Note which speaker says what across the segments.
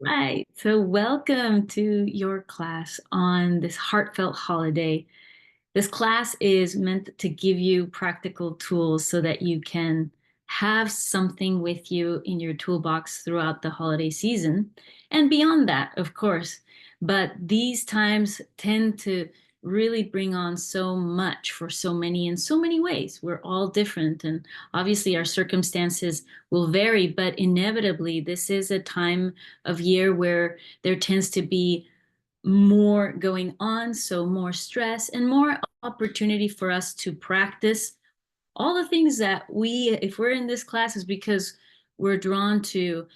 Speaker 1: Right. So, welcome to your class on this heartfelt holiday. This class is meant to give you practical tools so that you can have something with you in your toolbox throughout the holiday season and beyond that, of course. But these times tend to really bring on so much for so many in so many ways. We're all different, and obviously our circumstances will vary, but inevitably, this is a time of year where there tends to be more going on, so more stress and more opportunity for us to practice all the things that if we're in this class, is because we're drawn to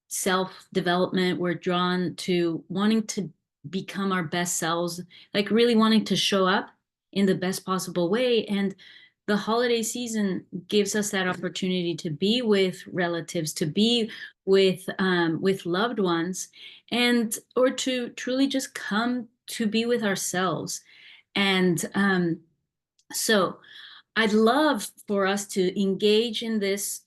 Speaker 1: self-development. We're drawn to wanting to become our best selves, like really wanting to show up in the best possible way. And the holiday season gives us that opportunity to be with relatives, to be with loved ones, and or to truly just come to be with ourselves. And so I'd love for us to engage in this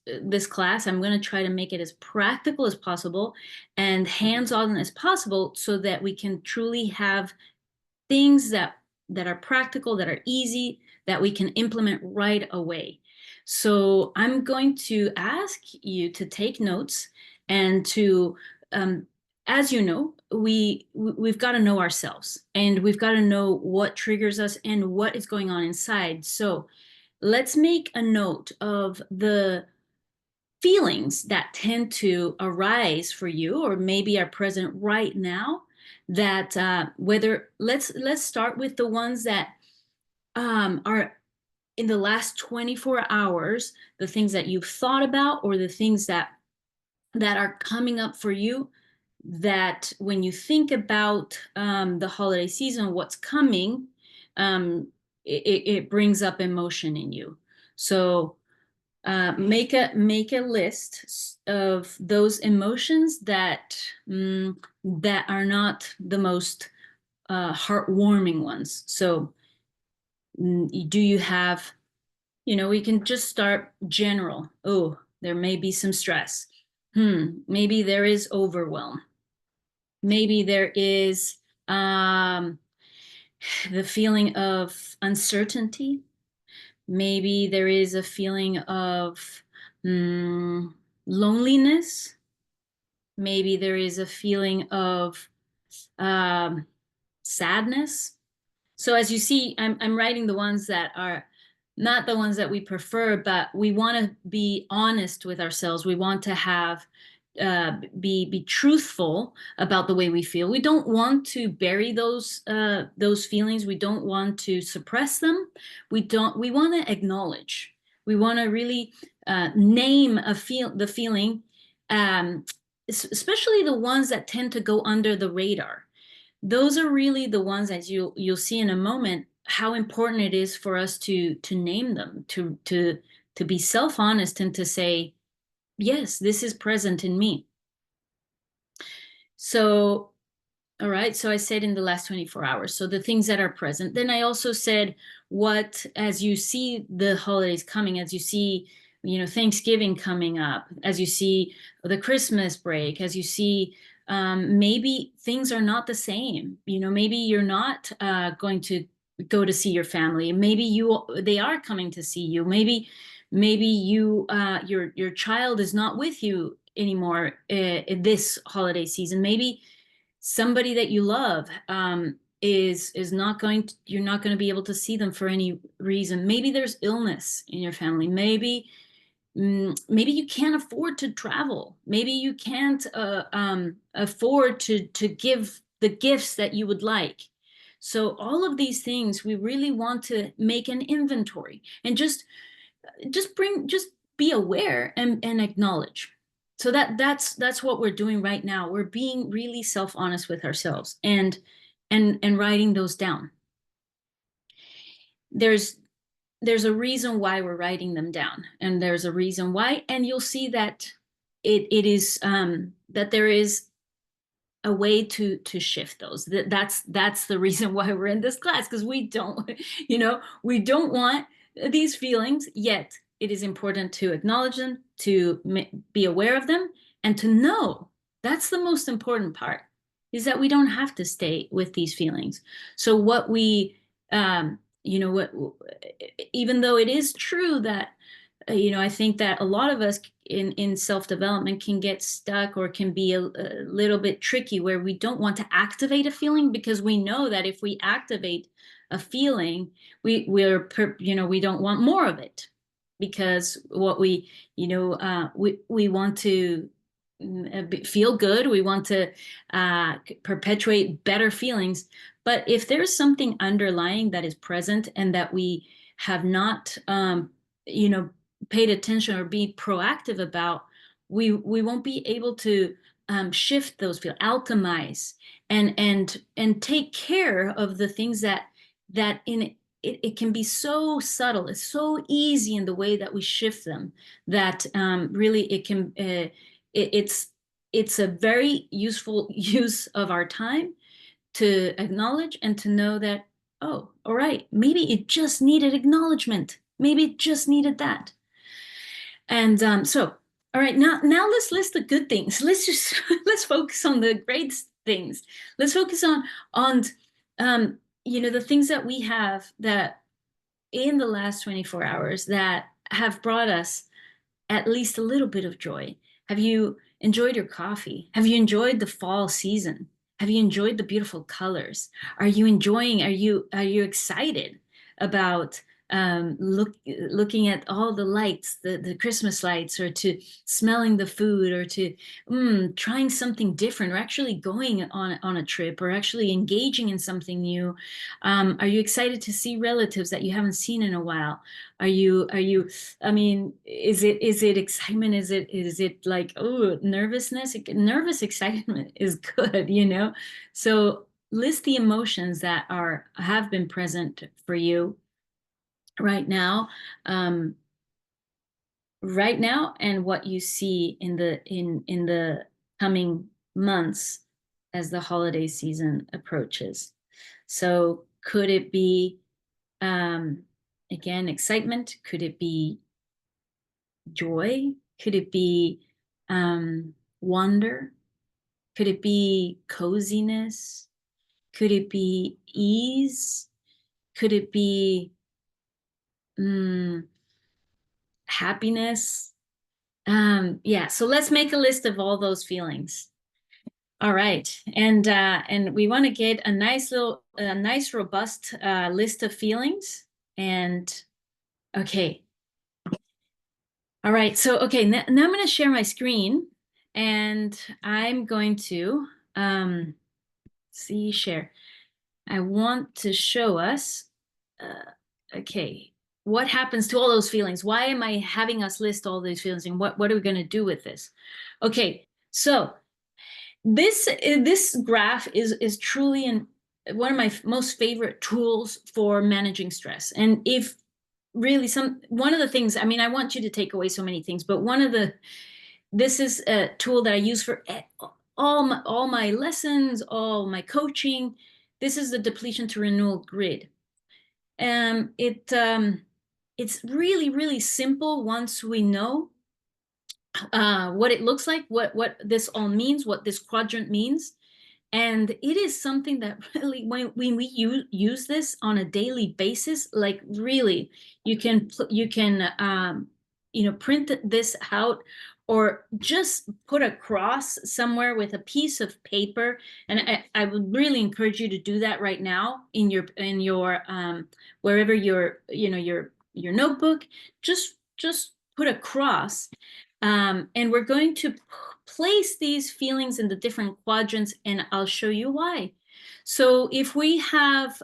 Speaker 1: class. I'm going to try to make it as practical as possible and hands-on as possible so that we can truly have things that are practical, that are easy, that we can implement right away. So I'm going to ask you to take notes and to, as you know, we've got to know ourselves, and we've got to know what triggers us and what is going on inside. So let's make a note of the feelings that tend to arise for you or maybe are present right now, that whether let's start with the ones that are in the last 24 hours, the things that you've thought about, or the things that are coming up for you, that when you think about the holiday season, what's coming, um, it brings up emotion in you. So make a list of those emotions that are not the most heartwarming ones. So do you have, we can just start general. Oh, there may be some stress. Maybe there is overwhelm. Maybe there is the feeling of uncertainty. Maybe there is a feeling of mm, loneliness. Maybe there is a feeling of um, sadness. So as you see, I'm writing the ones that are not the ones that we prefer, but we want to be honest with ourselves. We want to have be truthful about the way we feel. We don't want to bury those feelings. We don't want to suppress them. We want to acknowledge. We want to really name the feeling, um, especially the ones that tend to go under the radar. Those are really the ones, as you'll see in a moment, how important it is for us to name them, to be self-honest and to say, yes, this is present in me. So, all right, so I said in the last 24 hours, so the things that are present. Then I also said as you see the holidays coming, as you see, Thanksgiving coming up, as you see the Christmas break, as you see maybe things are not the same. Maybe you're not going to go to see your family. Maybe they are coming to see you. Maybe your child is not with you anymore this holiday season. Maybe somebody that you love is not going to, you're not going to be able to see them for any reason. Maybe there's illness in your family. Maybe you can't afford to travel. Maybe you can't afford to give the gifts that you would like. So all of these things, we really want to make an inventory and just be aware and acknowledge. So that's what we're doing right now. We're being really self-honest with ourselves and writing those down. There's a reason why we're writing them down, and there's a reason why, and you'll see that it is that there is a way to shift those. That's the reason why we're in this class, because we don't we don't want these feelings, yet it is important to acknowledge them, to be aware of them, and to know That's the most important part, is that we don't have to stay with these feelings. So what we, you know, what, even though it is true that, you know, I think that a lot of us in self-development can get stuck, or can be a little bit tricky, where we don't want to activate a feeling, because we know that if we activate a feeling, you know, we don't want more of it, because what we, you know, we want to feel good. We want to perpetuate better feelings. But if there's something underlying that is present, and that we have not, you know, paid attention or be proactive about, we won't be able to shift those feelings, alchemize, and take care of the things that in it can be so subtle. It's so easy in the way that we shift them, that really it can it's it's a very useful use of our time to acknowledge and to know that, oh, all right, maybe it just needed acknowledgement. Maybe it just needed that. And so, all right, now let's list the good things. Let's just let's focus on the great things. Let's focus on you know, the things that we have, that in the last 24 hours, that have brought us at least a little bit of joy. Have you enjoyed your coffee? Have you enjoyed the fall season? Have you enjoyed the beautiful colors? Are you enjoying, are you excited about looking at all the lights, the Christmas lights, or to smelling the food, or to trying something different, or actually going on a trip, or actually engaging in something new? Are you excited to see relatives that you haven't seen in a while? Are you I mean, is it excitement? Is it like, oh, nervousness? Nervous excitement is good, you know? So list the emotions that have been present for you right now, um, right now, and what you see in the coming months as the holiday season approaches. So could it be, um, again, excitement? Could it be joy? Could it be wonder? Could it be coziness? Could it be ease? Could it be happiness? Yeah, so let's make a list of all those feelings. All right, and we want to get a nice robust list of feelings. And okay, all right, so okay, now I'm going to share my screen, and I'm going to see, share. I want to show us, okay, what happens to all those feelings? Why am I having us list all these feelings, and what are we going to do with this? Okay, so this graph is truly one of my most favorite tools for managing stress. And if really one of the things, I mean, I want you to take away so many things, but this is a tool that I use for all my lessons, all my coaching. This is the depletion to renewal grid. It's really, really simple once we know what it looks like, what this all means, what this quadrant means. And it is something that really, when we use this on a daily basis, like really, you can you know, print this out, or just put a cross somewhere with a piece of paper. And I would really encourage you to do that right now in your wherever you know, your notebook. Just put a cross, and we're going to place these feelings in the different quadrants, and I'll show you why. So if we have,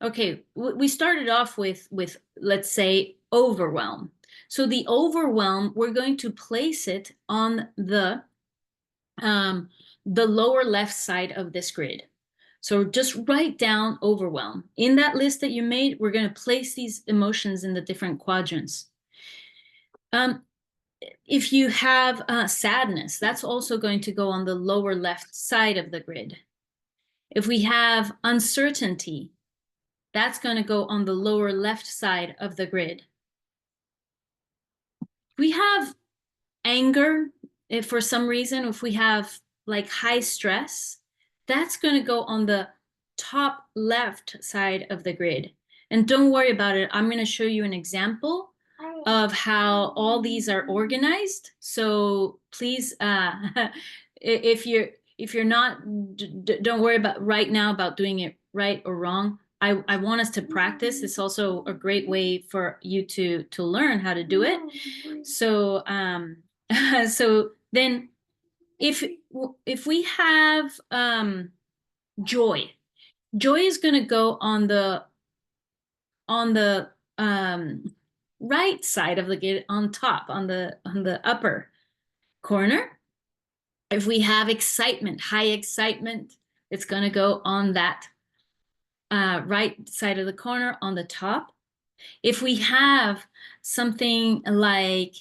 Speaker 1: okay, we started off with, let's say, overwhelm. So the overwhelm, we're going to place it on the lower left side of this grid. So just write down overwhelm. In that list that you made, we're going to place these emotions in the different quadrants. If you have sadness, that's also going to go on the lower left side of the grid. If we have uncertainty, that's going to go on the lower left side of the grid. We have anger, if for some reason, if we have like high stress, that's going to go on the top left side of the grid. And don't worry about it. I'm going to show you an example of how all these are organized. So please, if you're not, don't worry about right now about doing it right or wrong. I want us to practice. It's also a great way for you to learn how to do it. So so then if we have joy is going to go on the right side of the grid, on top, on the upper corner. If we have excitement, high excitement, it's going to go on that right side of the corner on the top. If we have something like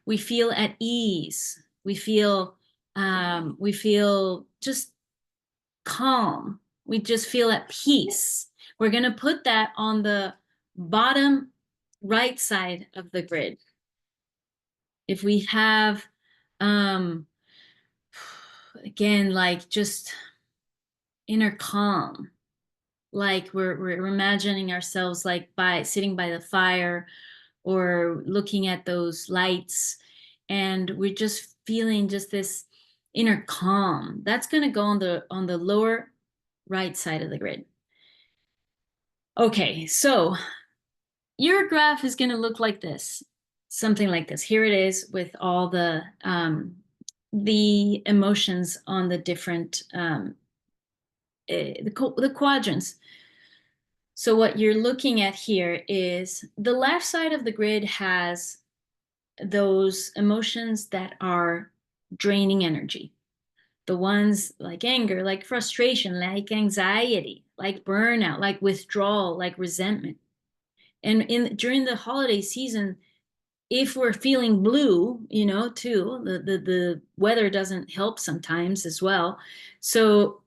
Speaker 1: we feel at ease, we feel just calm, we just feel at peace, we're going to put that on the bottom right side of the grid. If we have again, like just inner calm, like we're imagining ourselves like sitting by the fire or looking at those lights, and we're just feeling just this inner calm, that's going to go on the lower right side of the grid. Okay, so your graph is going to look like this, something like this. Here it is with all the emotions on the different the quadrants. So what you're looking at here is the left side of the grid has those emotions that are draining energy. The ones like anger, like frustration, like anxiety, like burnout, like withdrawal, like resentment. And during the holiday season, if we're feeling blue, too, the weather doesn't help sometimes as well. So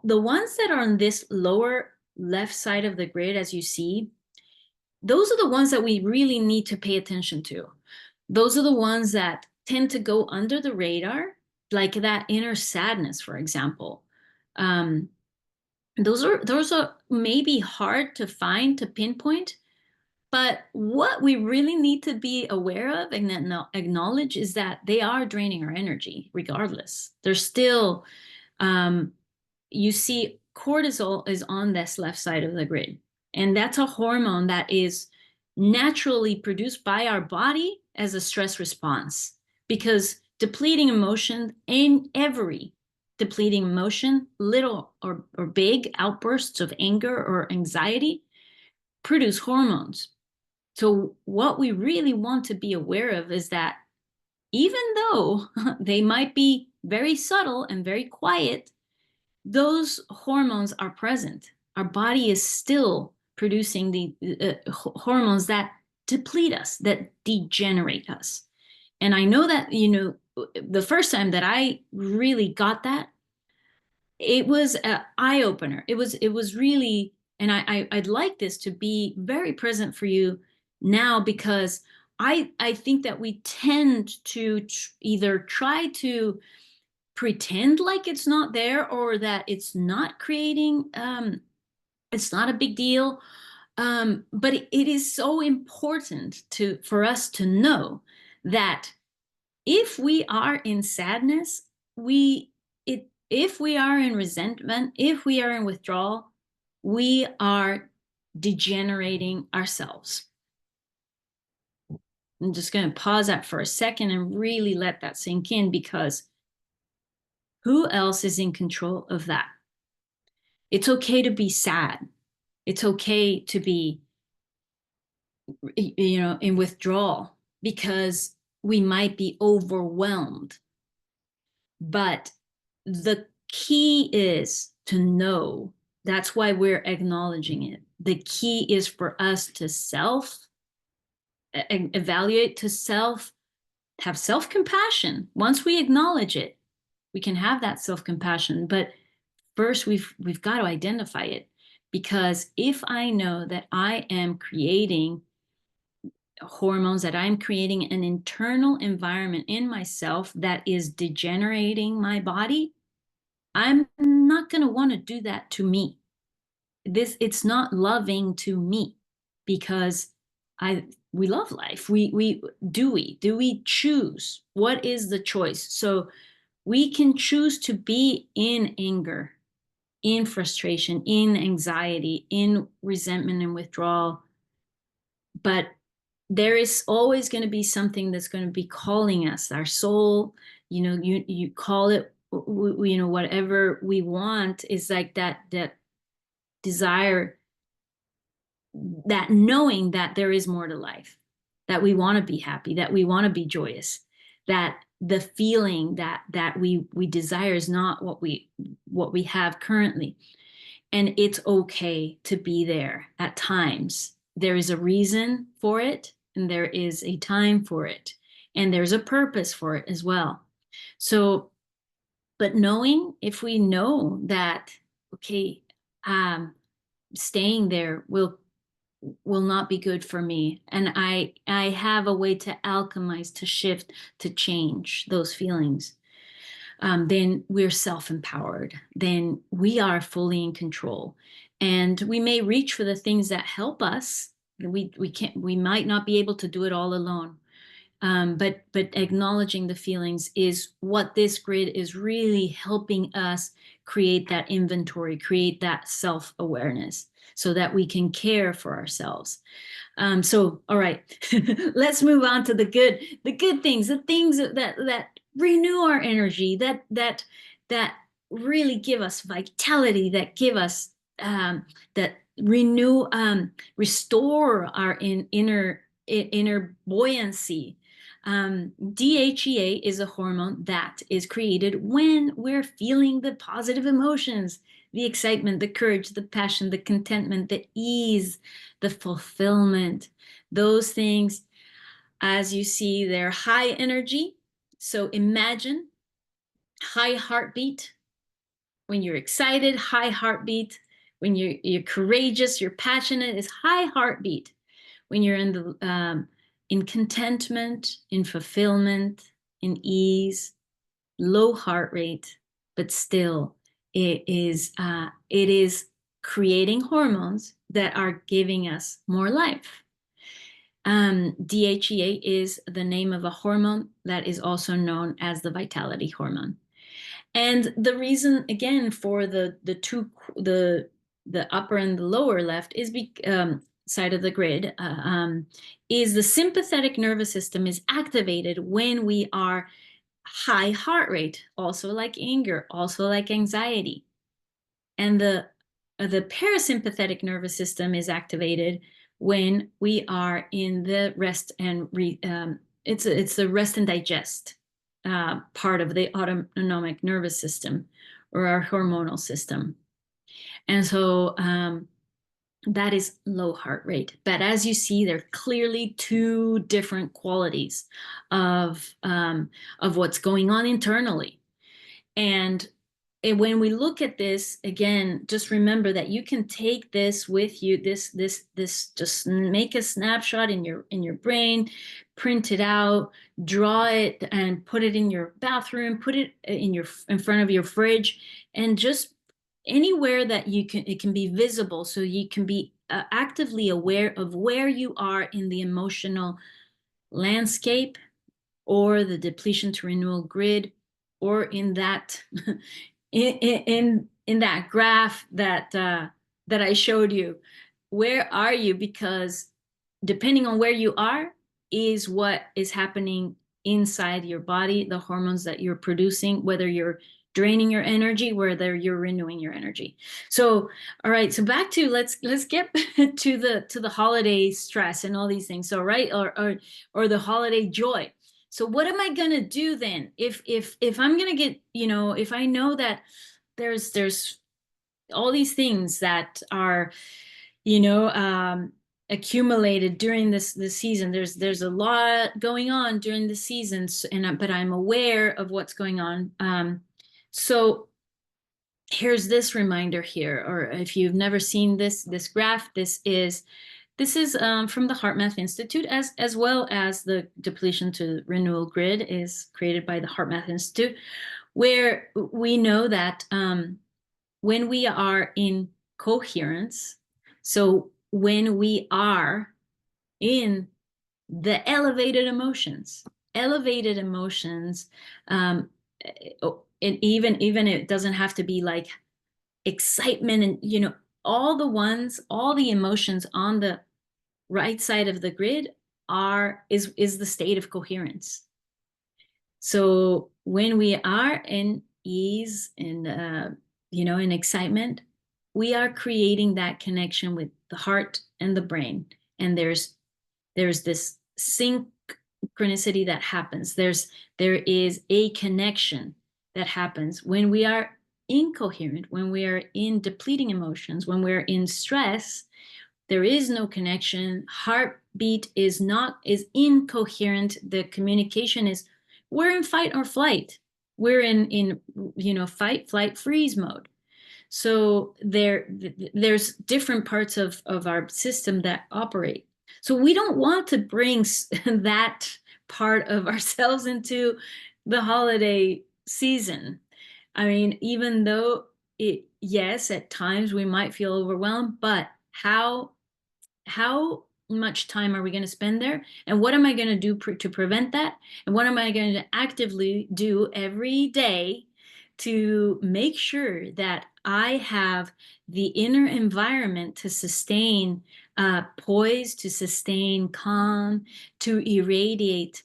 Speaker 1: the ones that are on this lower left side of the grid, as you see, those are the ones that we really need to pay attention to. Those are the ones that tend to go under the radar, like that inner sadness, for example. Those are maybe hard to find, to pinpoint, but what we really need to be aware of and acknowledge is that they are draining our energy regardless. They're still, you see, cortisol is on this left side of the grid. And that's a hormone that is naturally produced by our body as a stress response, because depleting emotion, in every depleting emotion, little or big outbursts of anger or anxiety, produce hormones. So what we really want to be aware of is that even though they might be very subtle and very quiet, those hormones are present. Our body is still producing the hormones that deplete us, that degenerate us. And I know that, the first time that I really got that, it was an eye opener. It was really, and I'd like this to be very present for you now, because I think that we tend to either try to pretend like it's not there, or that it's not creating, it's not a big deal. But it is so important for us to know that if we are in sadness, if we are in resentment, if we are in withdrawal, we are degenerating ourselves. I'm just going to pause that for a second and really let that sink in, because who else is in control of that? It's okay to be sad. It's okay to be, in withdrawal, because we might be overwhelmed. But the key is to know. That's why we're acknowledging it. The key is for us to evaluate, to have self-compassion. Once we acknowledge it, we can have that self-compassion. But first, we've got to identify it, because if I know that I am creating hormones, that I'm creating an internal environment in myself that is degenerating my body, I'm not going to want to do that to me. It's not loving to me, because we love life. We choose? What is the choice? So we can choose to be in anger, in frustration, in anxiety, in resentment and withdrawal, but there is always going to be something that's going to be calling us, our soul. You call it, whatever we want, is like that desire, that knowing that there is more to life, that we want to be happy, that we want to be joyous, that the feeling that we desire is not what we have currently. And it's okay to be there at times. There is a reason for it, and there is a time for it, and there's a purpose for it as well. So, but knowing, if we know that, okay, staying there will not be good for me, and I have a way to alchemize, to shift, to change those feelings, then we're self-empowered. Then we are fully in control, and we may reach for the things that help us. We might not be able to do it all alone. But acknowledging the feelings is what this grid is really helping us create, that inventory, create that self-awareness, so that we can care for ourselves. So, all right, let's move on to the good things, the things that renew our energy, that really give us vitality, that give us, that renew, restore our inner buoyancy. DHEA is a hormone that is created when we're feeling the positive emotions, the excitement, the courage, the passion, the contentment, the ease, the fulfillment. Those things, as you see, they're high energy. So imagine high heartbeat when you're excited, high heartbeat when you're courageous, you're passionate, is high heartbeat. When you're in contentment, in fulfillment, in ease, low heart rate, but still it is creating hormones that are giving us more life. DHEA is the name of a hormone that is also known as the vitality hormone. And the reason, again, for the upper and the lower left is side of the grid, is the sympathetic nervous system is activated when we are high heart rate, also like anger, also like anxiety. And the parasympathetic nervous system is activated when we are in the rest and it's the rest and digest part of the autonomic nervous system, or our hormonal system. And so that is low heart rate. But as you see, there are clearly two different qualities of what's going on internally. And when we look at this again, just remember that you can take this with you. This just make a snapshot in your brain, print it out, draw it, and put it in your bathroom, put it in front of your fridge, and just anywhere that it can be visible, so you can be actively aware of where you are in the emotional landscape, or the depletion to renewal grid, or in that in that graph that I showed you. Where are you? Because depending on where you are is what is happening inside your body, the hormones that you're producing, whether you're draining your energy, whether you're renewing your energy. So, all right, so back to let's get to the holiday stress and all these things. So, right, or the holiday joy. So what am I gonna do then if I'm gonna get, if I know that there's all these things that are, accumulated during this season. There's a lot going on during the seasons, but I'm aware of what's going on. So here's this reminder here, or if you've never seen this graph, this This is from the HeartMath Institute, as well as the depletion to renewal grid is created by the HeartMath Institute, where we know that when we are in coherence, so when we are in the elevated emotions, and even it doesn't have to be like excitement and, all the emotions on the right side of the grid is the state of coherence. So when we are in ease and in excitement, we are creating that connection with the heart and the brain, and there's this synchronicity that happens. There is a connection that happens when we are incoherent, when we are in depleting emotions, when we're in stress. There is no connection. Heartbeat is incoherent. The communication is, we're in fight or flight. We're in fight, flight, freeze mode. So there's different parts of our system that operate. So we don't want to bring that part of ourselves into the holiday season. I mean, even though yes, at times we might feel overwhelmed, but how much time are we going to spend there? And what am I going to do to prevent that? And what am I going to actively do every day to make sure that I have the inner environment to sustain poise, to sustain calm, to irradiate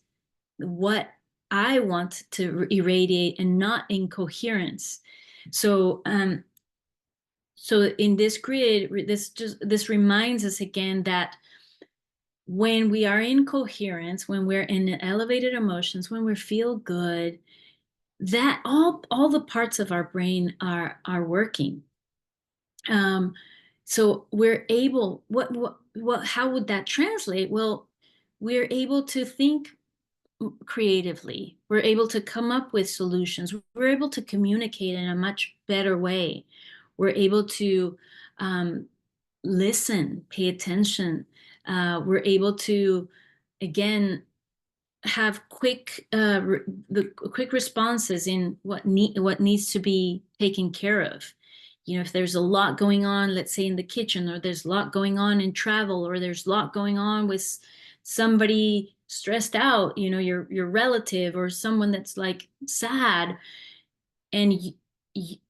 Speaker 1: what I want to irradiate and not incoherence. So in this grid, this reminds us again that when we are in coherence, when we're in elevated emotions, when we feel good, that all the parts of our brain are working. So we're able. How would that translate? Well, we're able to think creatively. We're able to come up with solutions. We're able to communicate in a much better way. We're able to listen, pay attention. We're able to, again, have the quick responses in what needs to be taken care of. If there's a lot going on, let's say in the kitchen, or there's a lot going on in travel, or there's a lot going on with somebody stressed out, your relative or someone that's like sad, and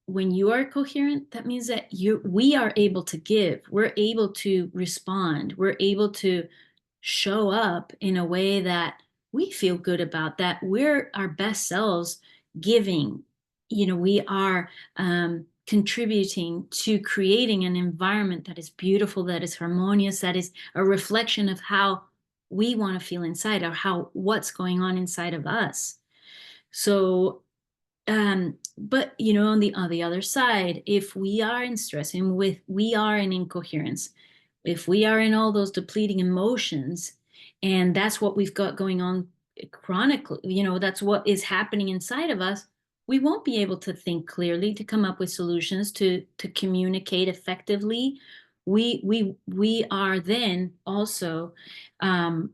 Speaker 1: when you are coherent, that means that we are able to give, we're able to respond, we're able to show up in a way that we feel good about, that we're our best selves giving. We are contributing to creating an environment that is beautiful, that is harmonious, that is a reflection of how we want to feel inside, or what's going on inside of us. So but on the other side, if we are in stress and we are in incoherence, if we are in all those depleting emotions, and that's what we've got going on chronically, that's what is happening inside of us, we won't be able to think clearly, to come up with solutions, to communicate effectively. We are then also, our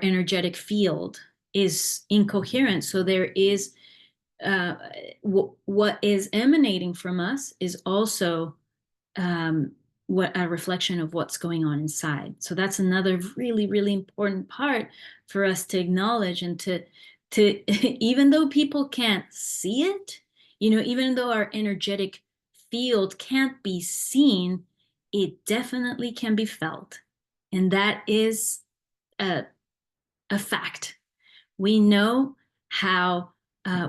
Speaker 1: energetic field is incoherent. So there is what is emanating from us is also what a reflection of what's going on inside. So that's another really, really important part for us to acknowledge, and to even though people can't see it, even though our energetic field can't be seen, it definitely can be felt. And that is a fact. We know how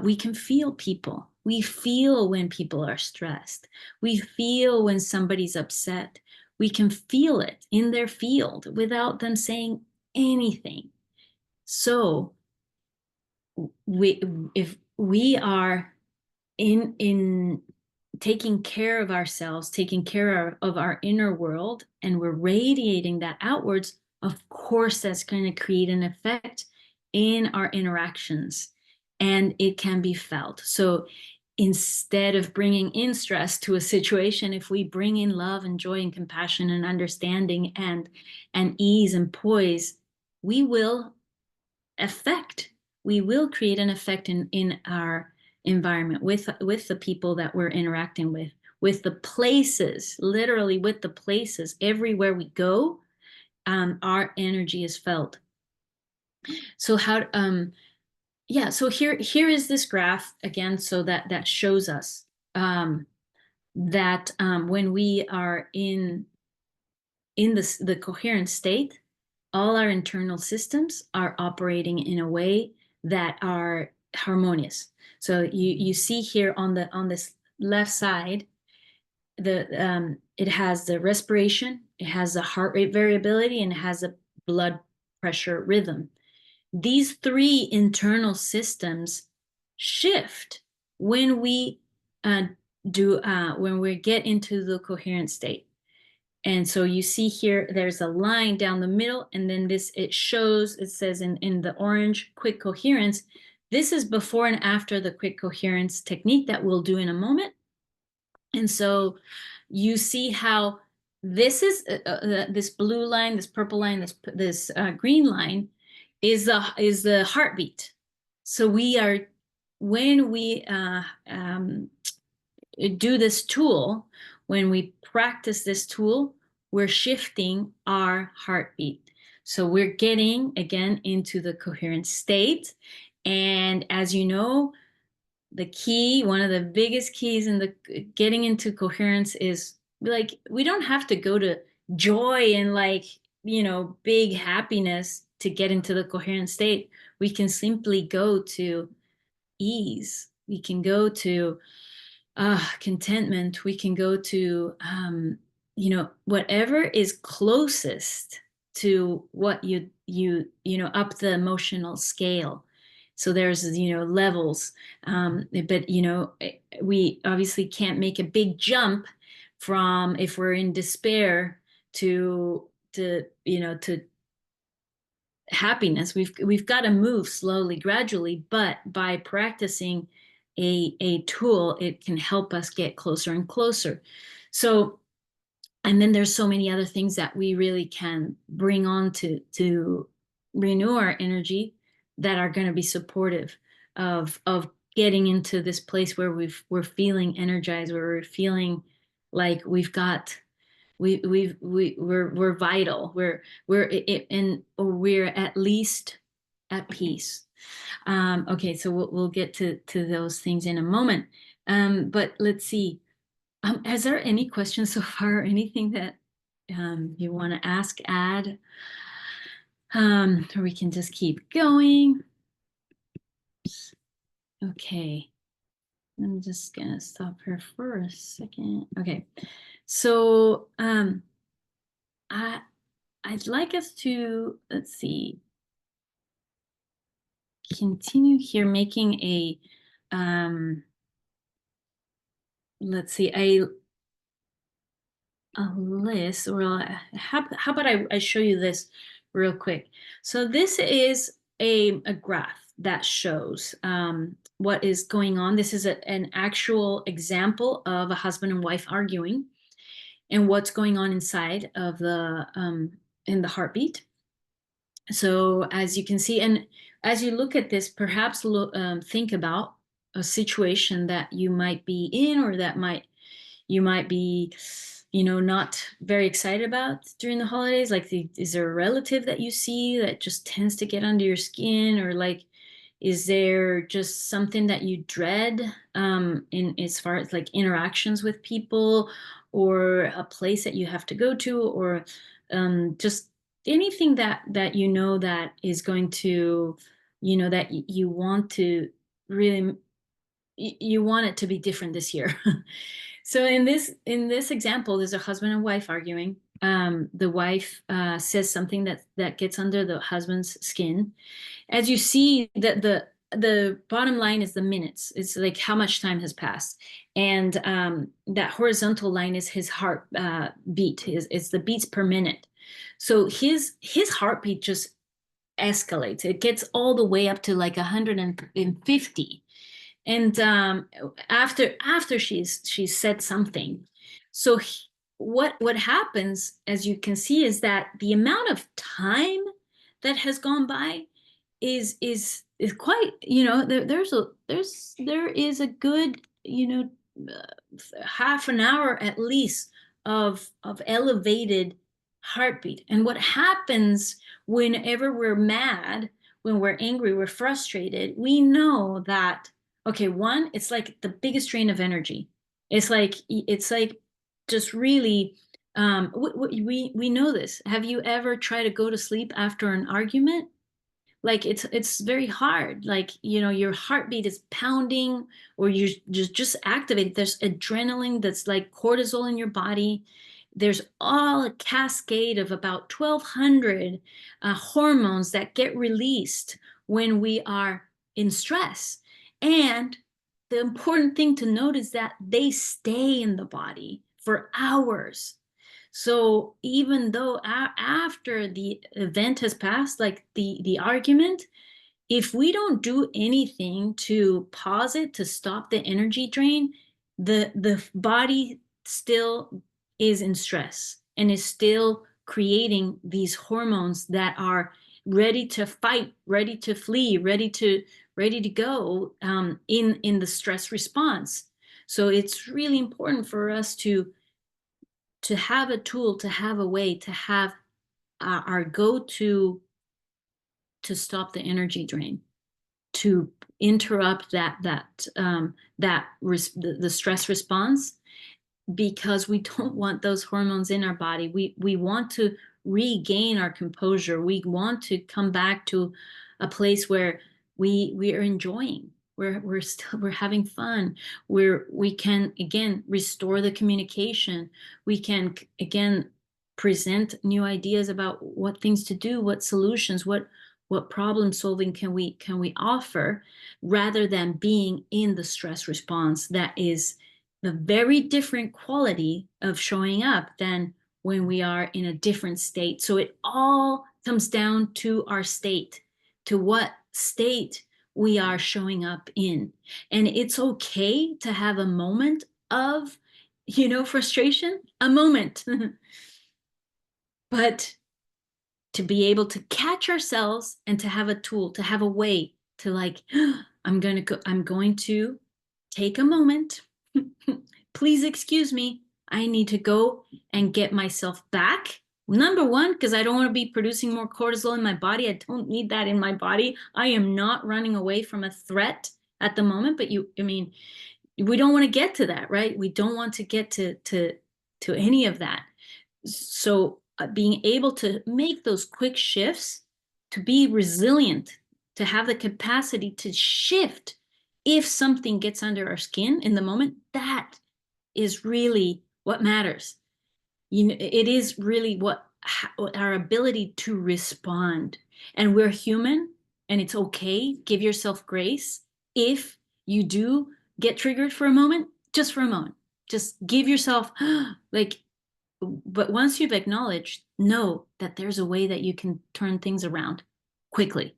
Speaker 1: we can feel people. We feel when people are stressed. We feel when somebody's upset. We can feel it in their field without them saying anything. So if we are in taking care of ourselves, taking care of our inner world, and we're radiating that outwards, of course, that's going to create an effect in our interactions, and it can be felt. So instead of bringing in stress to a situation, if we bring in love and joy and compassion and understanding and ease and poise, we will create an effect in our environment with the people that we're interacting with the places, literally with the places. Everywhere we go, our energy is felt. So so here is this graph again, so that shows us that when we are in the coherent state, all our internal systems are operating in a way that are harmonious. So you see here on this left side, it has the respiration, it has the heart rate variability, and it has a blood pressure rhythm. These three internal systems shift when we when we get into the coherent state. And so you see here, there's a line down the middle, and then it says in the orange, quick coherence. This is before and after the quick coherence technique that we'll do in a moment. And so you see how this is this blue line, this purple line, this green line is the heartbeat. So when we do this tool, when we practice this tool, we're shifting our heartbeat. So we're getting again into the coherent state. And as you know, one of the biggest keys in the getting into coherence is, like, we don't have to go to joy and, like, big happiness to get into the coherent state. We can simply go to ease. We can go to contentment. We can go to whatever is closest to what you up the emotional scale. So there's levels, but we obviously can't make a big jump from, if we're in despair, to happiness. We've got to move slowly, gradually, but by practicing a tool, it can help us get closer and closer. So, and then there's so many other things that we really can bring on to renew our energy, that are going to be supportive of getting into this place where we're feeling energized, where we're feeling like we're vital, we're at least at peace. Okay, so we'll get to those things in a moment. But let's see. Is there any questions so far, or anything that you want to ask, add? Or we can just keep going. Okay. I'm just gonna stop here for a second. Okay. So I'd like us to, let's see, continue here making a let's see, a list. Or how about I show you this real quick. So this is a graph that shows what is going on. This is an actual example of a husband and wife arguing, and what's going on inside of in the heartbeat. So as you can see, and as you look at this, perhaps think about a situation that you might be in, or that you might be not very excited about during the holidays. Like, is there a relative that you see that just tends to get under your skin? Or, like, is there just something that you dread in as far as, like, interactions with people, or a place that you have to go to, or just anything that that is going to, that you want to really, you want it to be different this year. So in this example, there's a husband and wife arguing. The wife says something that gets under the husband's skin. As you see, that the bottom line is the minutes. It's like how much time has passed, and that horizontal line is his heart beat. It's the beats per minute. So his heartbeat just escalates. It gets all the way up to like 150. And after she's said something, so what happens, as you can see, is that the amount of time that has gone by is quite, there is a good, half an hour at least of elevated heartbeat. And what happens whenever we're mad, when we're angry, we're frustrated, we know that, okay, one, it's like the biggest drain of energy. It's like just really, we know this. Have you ever tried to go to sleep after an argument? Like it's very hard. Like, your heartbeat is pounding, or you're just activated. There's adrenaline, that's like cortisol in your body. There's all a cascade of about 1,200 hormones that get released when we are in stress. And the important thing to note is that they stay in the body for hours. So even though after the event has passed, like the argument, if we don't do anything to pause it, to stop the energy drain, the body still is in stress and is still creating these hormones that are ready to fight, ready to flee, ready to go, in the stress response. So it's really important for us to have a tool, to have a way, to have our go-to to stop the energy drain, to interrupt the stress response, because we don't want those hormones in our body. We want to regain our composure. We want to come back to a place where we are enjoying. We're having fun. We can again restore the communication. We can again present new ideas about what things to do, what solutions, what problem solving can we offer, rather than being in the stress response. That is the very different quality of showing up than when we are in a different state. So it all comes down to our state, to what state we are showing up in. And it's okay to have a moment of, frustration, a moment. But to be able to catch ourselves and to have a tool, to have a way to, like, I'm going to take a moment. Please excuse me. I need to go and get myself back. Number one, because I don't want to be producing more cortisol in my body. I don't need that in my body. I am not running away from a threat at the moment, but we don't want to get to that, right? We don't want to get to any of that. So being able to make those quick shifts, to be resilient, to have the capacity to shift if something gets under our skin in the moment, that is really what matters. It is really what our ability to respond. And we're human, and it's okay. Give yourself grace if you do get triggered for a moment, just for a moment. Just give yourself like, but once you've acknowledged, know that there's a way that you can turn things around quickly.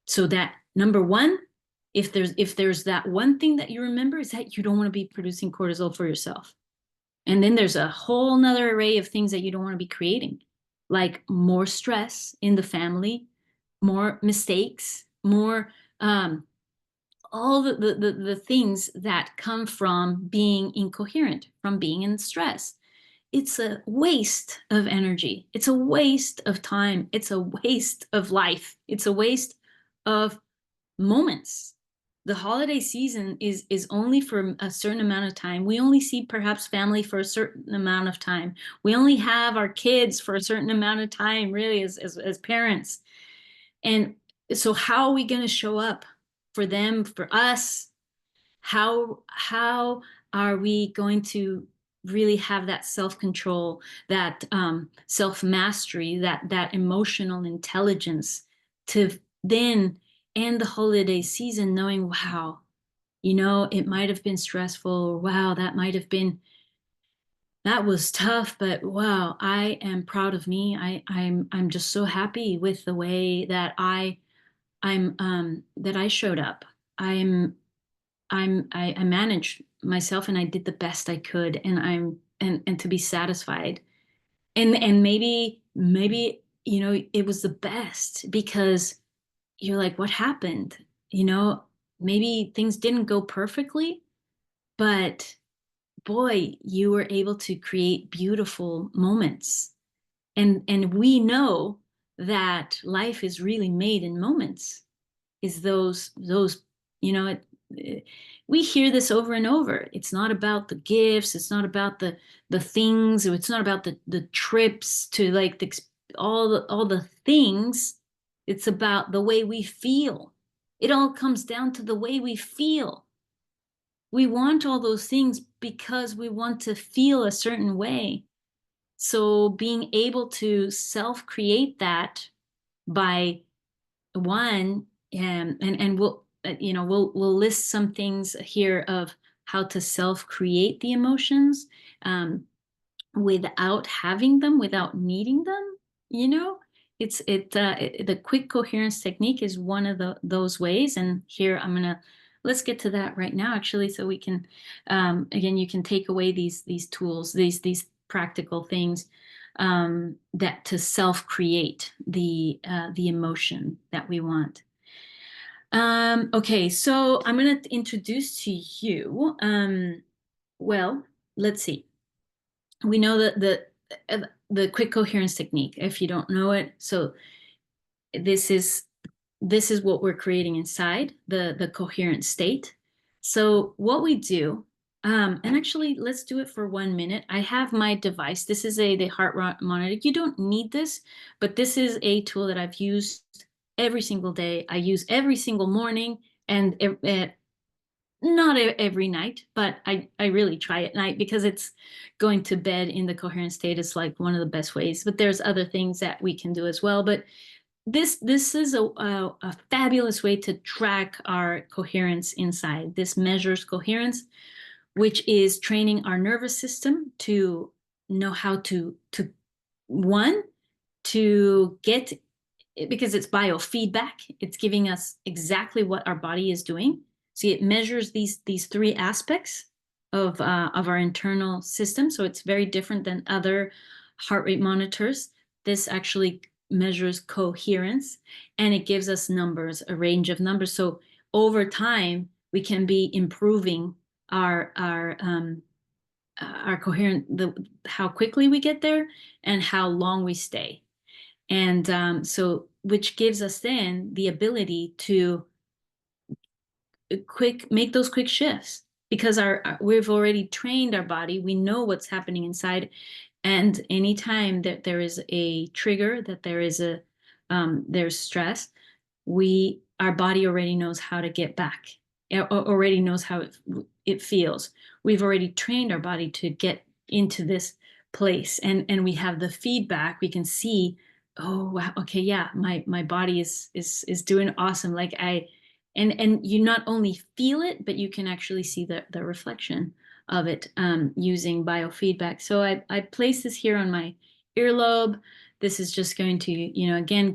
Speaker 1: So that, number one, if there's that one thing that you remember, is that you don't want to be producing cortisol for yourself. And then there's a whole nother array of things that you don't want to be creating, like more stress in the family, more mistakes, more all the things that come from being incoherent, from being in stress. It's a waste of energy. It's a waste of time. It's a waste of life. It's a waste of moments. The holiday season is only for a certain amount of time. We only see perhaps family for a certain amount of time. We only have our kids for a certain amount of time, really, as parents. And so how are we going to show up for them, for us? How are we going to really have that self-control, that self-mastery, that emotional intelligence, to then end the holiday season knowing, wow, it might have been stressful, or wow, that was tough, but wow, I am proud of me. I'm just so happy with the way that I showed up. I managed myself and I did the best I could, and and to be satisfied. And maybe, it was the best because you're like, what happened? You know, maybe things didn't go perfectly, but boy, you were able to create beautiful moments. And we know that life is really made in moments. Is those you know it, we hear this over and over. It's not about the gifts, it's not about the things, it's not about the trips to like all the things. It's about the way we feel. It all comes down to the way we feel. We want all those things because we want to feel a certain way. So being able to self create that by one, and we'll list some things here of how to self create the emotions, without having them, without needing them. you know the quick coherence technique is one of those ways, and here let's get to that right now, actually, so we can, again, you can take away these tools, these practical things, that to self create the emotion that we want. Okay, so I'm going to introduce to you, well, let's see. We know that the quick coherence technique, if you don't know it. So this is what we're creating inside the coherent state. So what we do, and actually let's do it for 1 minute. I have my device. This is the heart monitor. You don't need this, but this is a tool that I've used every single day. I use every single morning, and not every night, but I really try at night because it's going to bed in the coherent state is like one of the best ways. But there's other things that we can do as well. But this is a fabulous way to track our coherence inside. This measures coherence, which is training our nervous system to know how to one, to get, because it's biofeedback. It's giving us exactly what our body is doing. See, it measures these three aspects of our internal system. So it's very different than other heart rate monitors. This actually measures coherence, and it gives us numbers, a range of numbers. So over time, we can be improving our coherent, how quickly we get there and how long we stay. And so, which gives us then the ability to make those quick shifts, because we've already trained our body. We know what's happening inside, and anytime that there is a trigger, that there's stress, our body already knows how to get back. It already knows how it feels. We've already trained our body to get into this place, and we have the feedback. We can see, oh wow, okay, yeah, my body is doing awesome. Like and you not only feel it, but you can actually see the reflection of it, using biofeedback. So I place this here on my earlobe. This is just going to, again,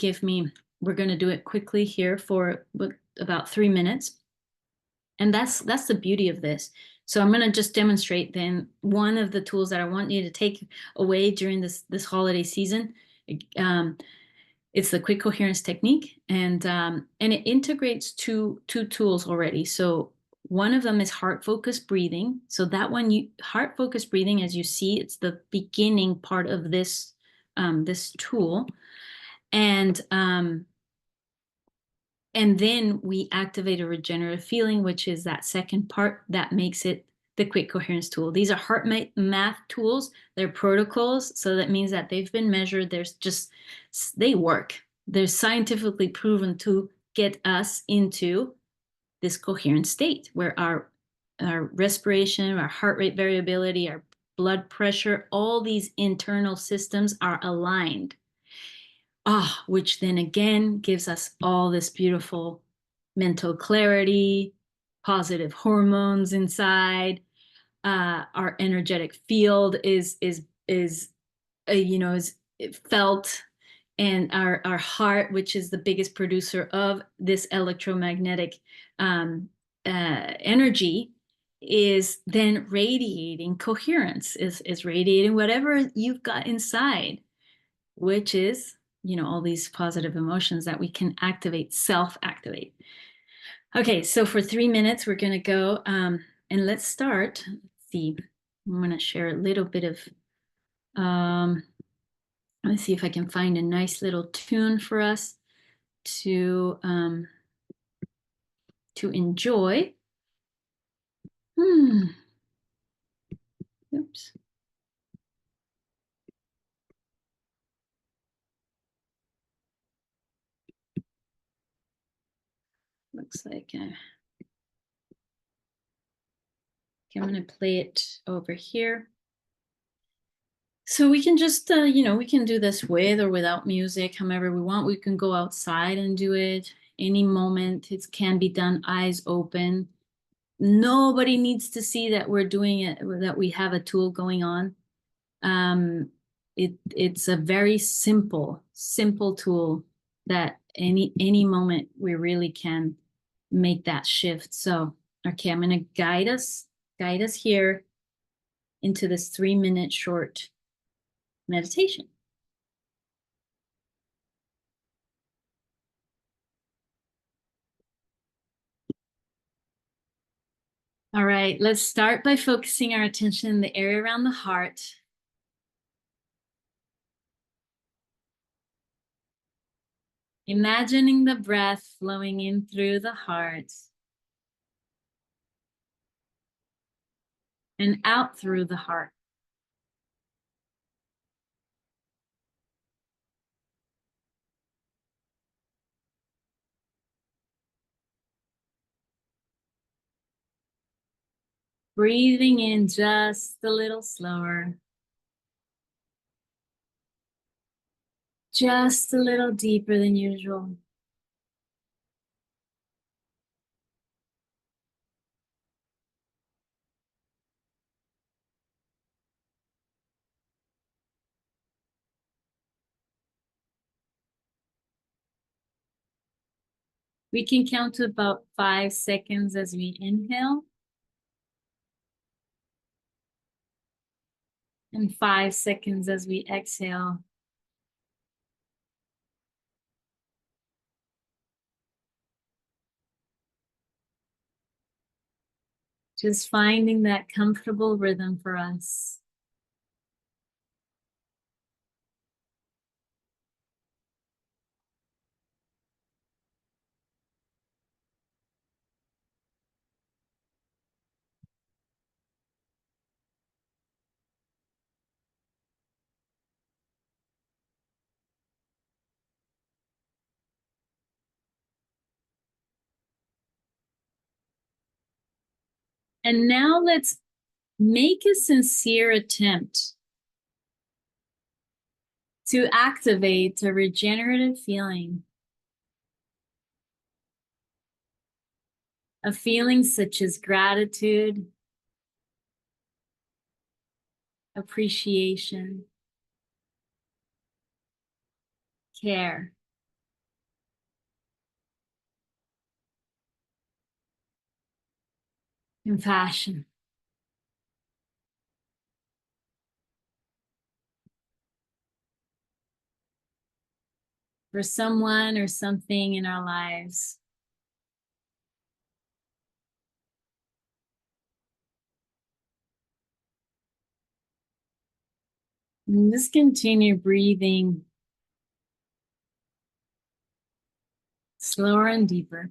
Speaker 1: we're going to do it quickly here for about 3 minutes. And that's the beauty of this. So I'm going to just demonstrate then one of the tools that I want you to take away during this holiday season. It's the quick coherence technique, and it integrates two tools already. So one of them is heart focused breathing. So that one, heart focused breathing, as you see, it's the beginning part of this tool, and then we activate a regenerative feeling, which is that second part that makes it the quick coherence tool. These are heart math tools. They're protocols. So that means that they've been measured. They work. They're scientifically proven to get us into this coherent state where our respiration, our heart rate variability, our blood pressure, all these internal systems are aligned. Which then again gives us all this beautiful mental clarity, positive hormones inside. Our energetic field is felt, and our heart, which is the biggest producer of this electromagnetic energy is then radiating coherence, is radiating whatever you've got inside, which is, all these positive emotions that we can activate, self-activate. Okay, so for 3 minutes, we're going to go and let's start. Let's see. I'm going to share a little bit of, let's see if I can find a nice little tune for us to enjoy. Oops. Looks like okay, I'm going to play it over here. So we can just, we can do this with or without music, however we want. We can go outside and do it any moment. It can be done eyes open. Nobody needs to see that we're doing it, or that we have a tool going on. It's a very simple tool that any moment we really can make that shift. So, okay, I'm going to guide us here into this 3-minute short meditation. All right, let's start by focusing our attention in the area around the heart. Imagining the breath flowing in through the heart and out through the heart. Breathing in just a little slower, just a little deeper than usual. We can count to about 5 seconds as we inhale and 5 seconds as we exhale. Just finding that comfortable rhythm for us. And now let's make a sincere attempt to activate a regenerative feeling. A feeling such as gratitude, appreciation, care, compassion. For someone or something in our lives. And just continue breathing slower and deeper.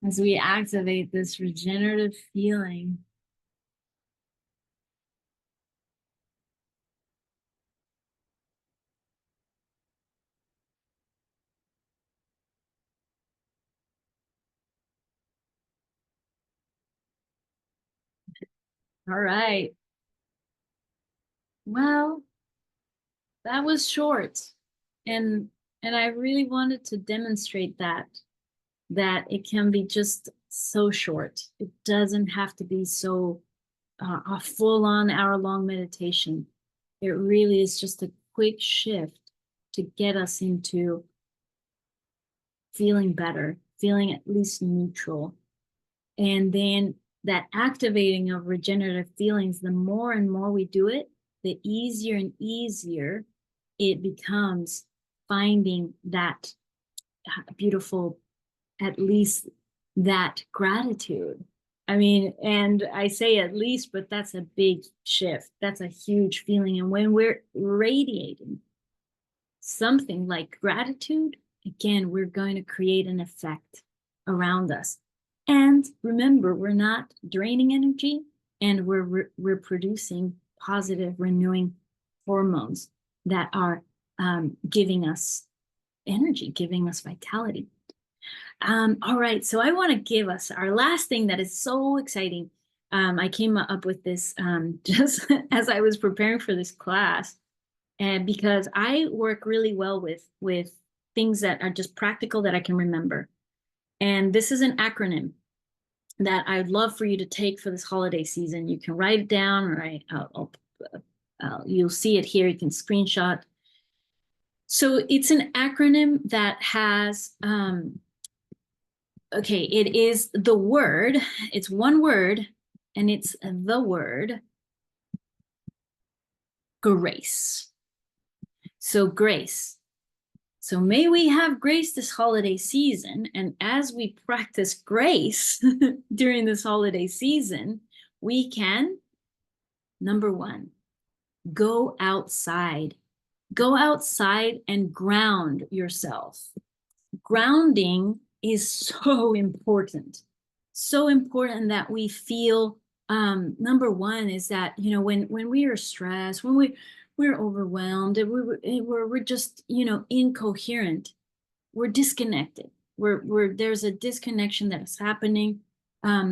Speaker 1: As we activate this regenerative feeling. All right. Well, that was short. And I really wanted to demonstrate that it can be just so short. It doesn't have to be so a full-on hour-long meditation. It really is just a quick shift to get us into feeling better, feeling at least neutral. And then that activating of regenerative feelings, the more and more we do it, the easier and easier it becomes finding that beautiful, at least that gratitude. I mean, and I say at least, but that's a big shift. That's a huge feeling. And when we're radiating something like gratitude, again, we're going to create an effect around us. And remember, we're not draining energy, and we're producing positive, renewing hormones that are giving us energy, giving us vitality. All right, so I want to give us our last thing that is so exciting. I came up with this just as I was preparing for this class, and because I work really well with things that are just practical that I can remember. And this is an acronym that I'd love for you to take for this holiday season. You can write it down, or you'll see it here. You can screenshot. So it's an acronym that has okay, it is the word, it's one word, and it's the word grace. So grace. So may we have grace this holiday season. And as we practice grace during this holiday season, we can, number one, go outside. Go outside and ground yourself. Grounding is so important. So important that we feel, number one is that, you know, when we are stressed, when we're overwhelmed, and we're just, you know, incoherent, we're disconnected. There's a disconnection that is happening.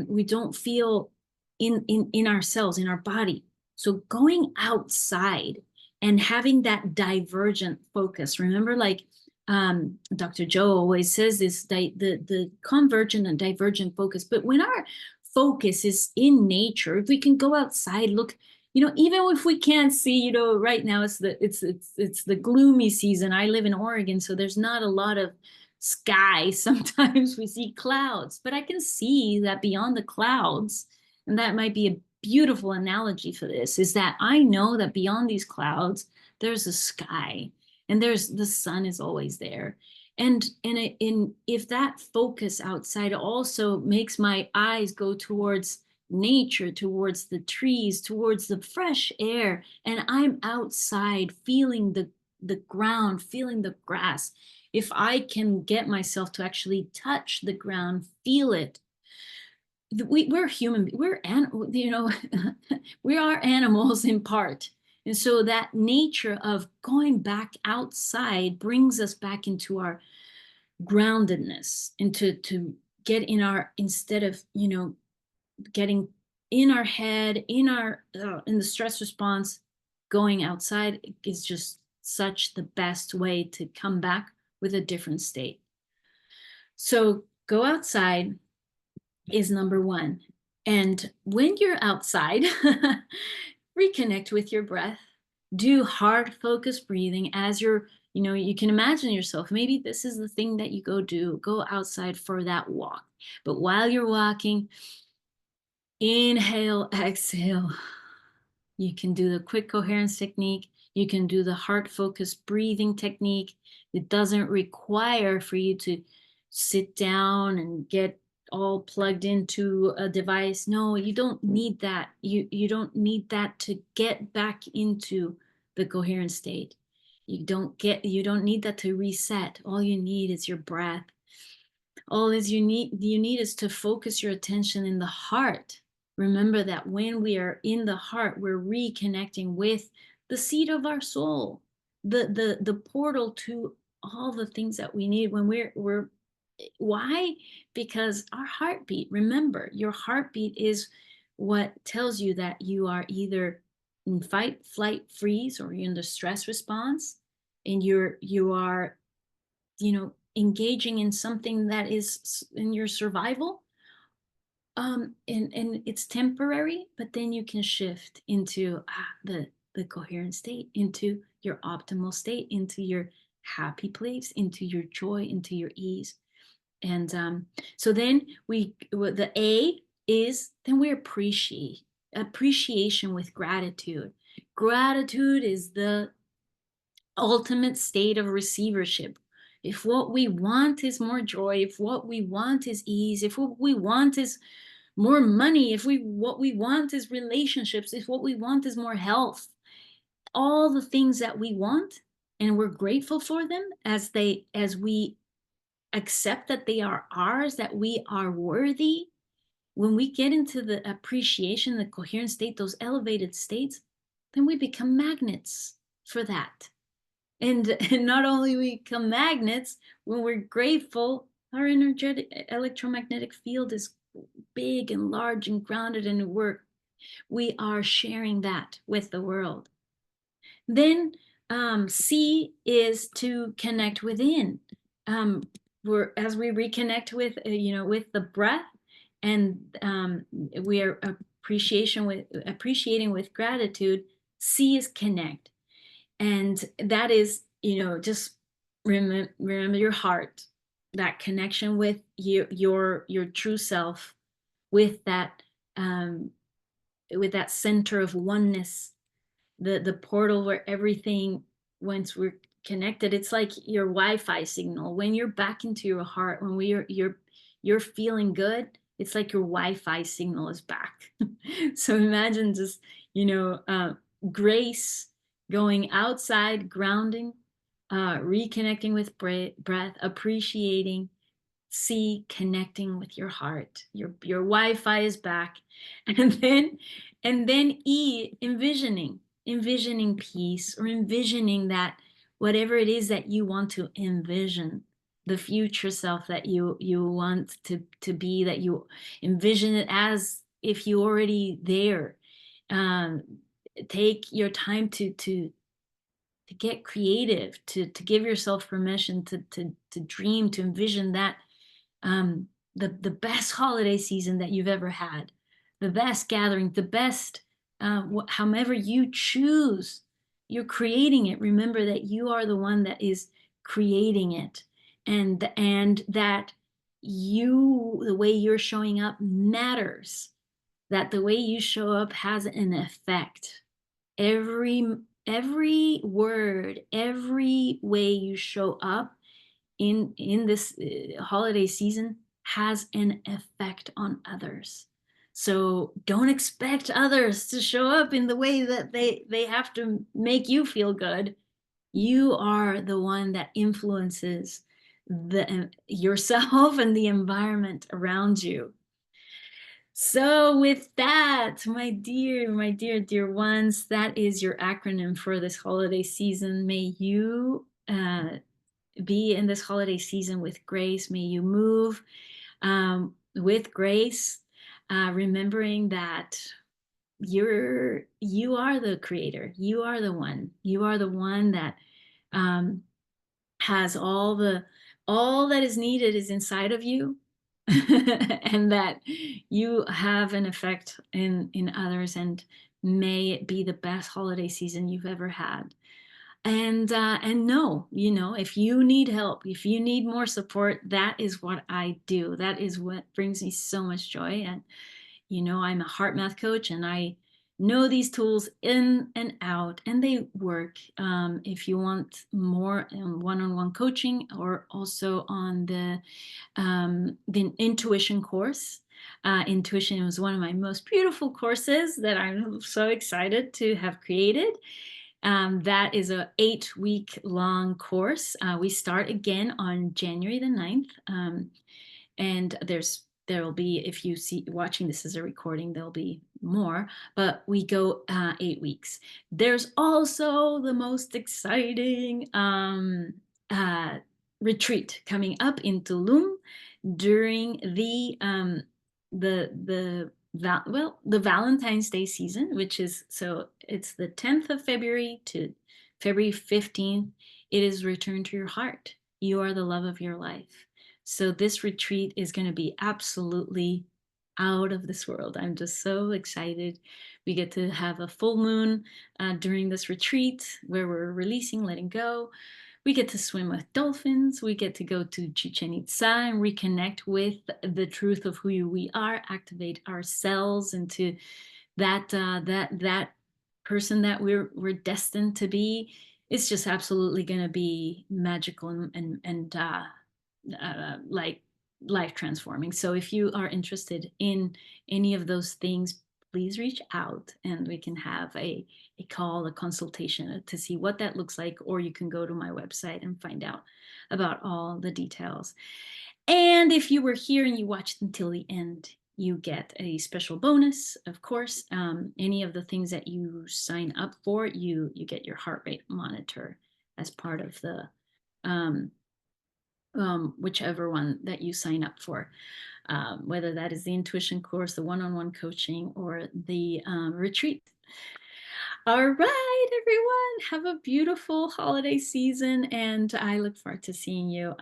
Speaker 1: We don't feel in ourselves, in our body. So going outside and having that divergent focus. Remember, like Dr. Joe always says this, the convergent and divergent focus. But when our focus is in nature, if we can go outside, look, you know, even if we can't see, you know, right now it's the gloomy season. I live in Oregon, so there's not a lot of sky. Sometimes we see clouds, but I can see that beyond the clouds, and that might be a beautiful analogy for this, is that I know that beyond these clouds, there's a sky, and there's the sun is always there. And if that focus outside also makes my eyes go towards nature, towards the trees, towards the fresh air, and I'm outside feeling the ground, feeling the grass. If I can get myself to actually touch the ground, feel it, we're human, you know, we are animals in part. And so that nature of going back outside brings us back into our groundedness, and to get in our, instead of, you know, getting in our head, in the stress response, going outside is just such the best way to come back with a different state. So go outside is number one. And when you're outside, reconnect with your breath. Do hard focused breathing as you're, you know, you can imagine yourself. Maybe this is the thing that you go outside for that walk. But while you're walking, inhale, exhale. You can do the quick coherence technique. You can do the heart focused breathing technique. It doesn't require for you to sit down and get all plugged into a device. No, you don't need that. You don't need that to get back into the coherent state. You don't need that to reset. All you need is your breath. All is you need is to focus your attention in the heart. Remember that when we are in the heart, we're reconnecting with the seat of our soul, the portal to all the things that we need when we're why? Because our heartbeat, remember, your heartbeat is what tells you that you are either in fight, flight, freeze, or you're in the stress response, and you are, you know, engaging in something that is in your survival, and it's temporary, but then you can shift into the coherent state, into your optimal state, into your happy place, into your joy, into your ease. And so then the A is then we appreciation with gratitude. Gratitude is the ultimate state of receivership. If what we want is more joy, if what we want is ease, if what we want is more money, if what we want is relationships, if what we want is more health, all the things that we want, and we're grateful for them as we accept that they are ours, that we are worthy. When we get into the appreciation, the coherent state, those elevated states, then we become magnets for that. And not only we become magnets, when we're grateful, our energetic electromagnetic field is big and large and grounded, and we are sharing that with the world. Then C is to connect within. As we reconnect with with the breath, and we are appreciating with gratitude. C is connect, and that is just remember your heart, that connection with your true self, with um, that center of oneness, the portal where everything, once we're connected, it's like your Wi-Fi signal. When you're back into your heart, when you're feeling good, it's like your Wi-Fi signal is back. So imagine just grace, going outside, grounding, reconnecting with breath, appreciating. C, connecting with your heart. Your Wi-Fi is back. And then E, envisioning peace, or envisioning that whatever it is that you want to envision, the future self that you want to be, that you envision it as if you already there. Take your time to get creative, to give yourself permission to dream, to envision that the best holiday season that you've ever had, the best gathering, the best, however you choose, you're creating it. Remember that you are the one that is creating it, and that the way you're showing up matters, that the way you show up has an effect. Every word, every way you show up in this holiday season has an effect on others. So don't expect others to show up in the way that they have to make you feel good. You are the one that influences yourself and the environment around you. So with that, my dear ones, that is your acronym for this holiday season. May you be in this holiday season with grace. May you move with grace, remembering that you are the creator. You are the one. You are the one that has all that is needed is inside of you. And that you have an effect in others, and may it be the best holiday season you've ever had. And no, if you need help, if you need more support, that is what I do. That is what brings me so much joy. And I'm a heart math coach, and I know these tools in and out, and they work. If you want more one-on-one coaching, or also on the intuition course. Intuition was one of my most beautiful courses that I'm so excited to have created. That is a 8-week long course. We start again on January the 9th. And there will be, if you see watching this as a recording, there'll be more, but we go 8 weeks. There's also the most exciting retreat coming up in Tulum during the Valentine's Day season, which is, so it's the 10th of February to February 15th. It is Return to Your Heart. You are the love of your life. So this retreat is going to be absolutely out of this world. I'm just so excited. We get to have a full moon during this retreat, where we're releasing, letting go. We get to swim with dolphins. We get to go to Chichen Itza and reconnect with the truth of who we are, activate ourselves into that person that we're destined to be. It's just absolutely going to be magical and like life transforming. So if you are interested in any of those things, please reach out and we can have a call, a consultation to see what that looks like, or you can go to my website and find out about all the details. And if you were here and you watched until the end, you get a special bonus, of course. Any of the things that you sign up for, you get your heart rate monitor as part of the um, whichever one that you sign up for, whether that is the intuition course, the one-on-one coaching, or the retreat. All right, everyone, have a beautiful holiday season, and I look forward to seeing you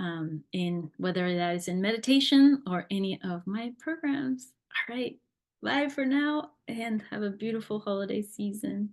Speaker 1: in whether that is in meditation or any of my programs. All right, bye for now, and have a beautiful holiday season.